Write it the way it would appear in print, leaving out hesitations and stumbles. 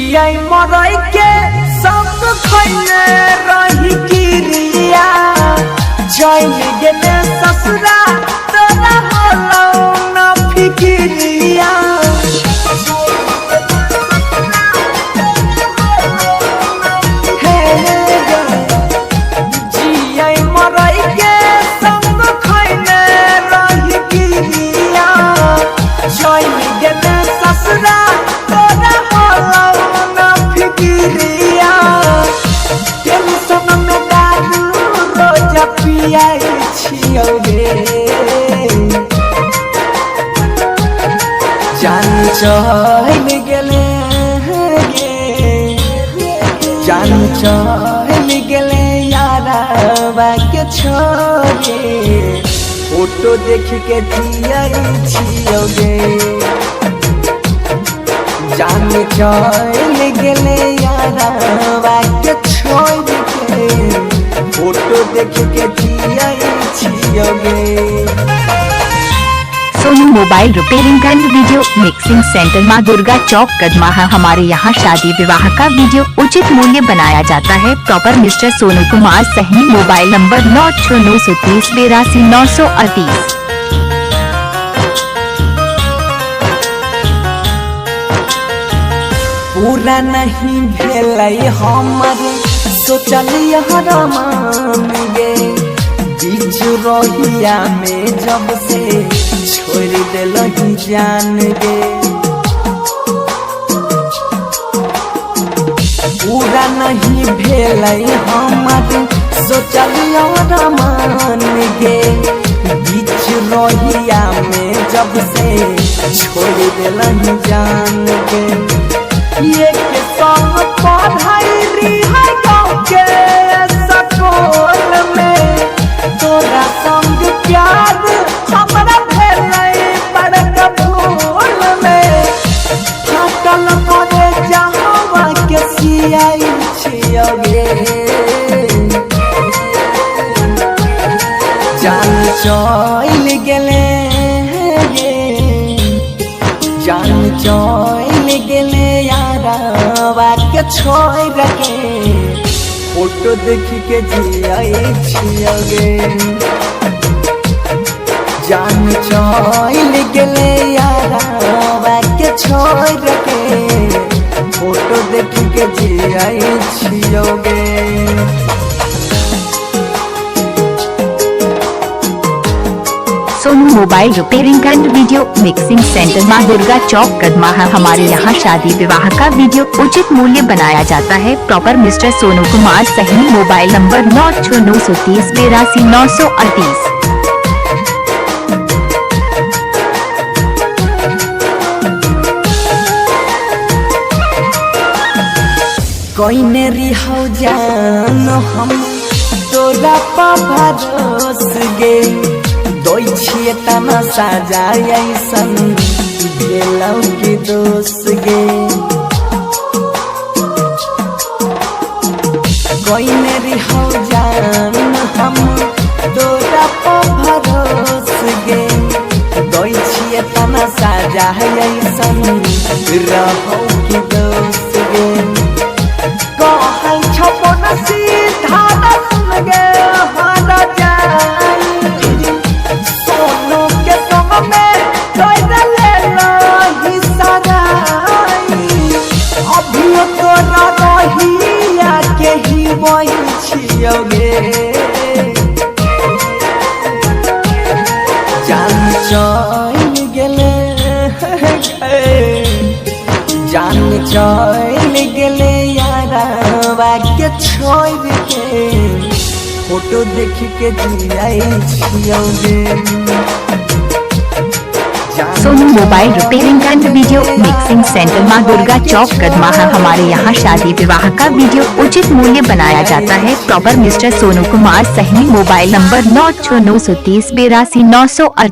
जिया मरई के सब खैले रही गिरिया जैन गेले ससुरा तोरा होलो न फिकिरिया जिया मरई के सब खैले रही गिरिया जैन गेले ससुरा तोरा होलो न फिकिरिया टेंशन में दारू रोज पियाई छियो गे जान चल गेले गे जान चल गेले यारा के छोरे फोटो देख के जियाई छियो गे जान चल गेले यारा के छोड़ के फोटो देख के जियाई छियो गे। Sonu mobile repairing and video mixing centre Maa Durga चौक कदमाहा। हमारे यहाँ शादी विवाह का वीडियो उचित मूल्य बनाया जाता है। Proper mister Sonu Kumar Sahni. Mobile number 9693 82 938। पूरा नहीं भेलै हमर सोचलिए मान गे बीच रोहिया में जब से छोड़ दिलही जान गे पूरा नहीं भेलै हमर सोचलिए मान गे बीच रोहिया में जब से छोड़ दिलही जान गे ये के संग पढ़ाई रही गाँव के स्कूल में तोरा संग प्यार हमरा भेलै बड़का भूल में फाटल पड़े जहाँ के सियाई छियो गे जान चल गेले गे जान चल गेले के छोड़ के फोटो देख के जियाई छियो गे जान चल गेले यारा के छोड़ के फोटो देख के जियाई छियो गे। Sonu mobile repairing and video mixing centre Maa Durga चौक कदमाहा। हमारे यहाँ शादी विवाह का वीडियो उचित मूल्य बनाया जाता है। Proper mister Sonu Kumar Sahni. Mobile number 9693 82 938। कोई ने रिहो जान हम तोरा पा भरोस गे दोई छिए तना साजाय ऐसन भेलौ के दोस्त गे कोई ने रिहो जान हम तोरा पा भरोस गे दोई छिए तना साजाय ऐसन रहो के दोस्त गे कहल छपन सीधा सुन गे हारा जाई सोनू के संग में तोरा ले रही सगाई अभी तोरा रहिया के ही वही छियो गे जान चल गेले जान चल गेले यारा के छोड़ के फोटो देख के जियाई छियो गे। Sonu mobile repairing and video mixing centre Maa Durga चौक कदमाहा। हमारे यहाँ शादी विवाह का वीडियो उचित मूल्य बनाया जाता है। Proper mister Sonu Kumar Sahni. Mobile number 9693 82 938।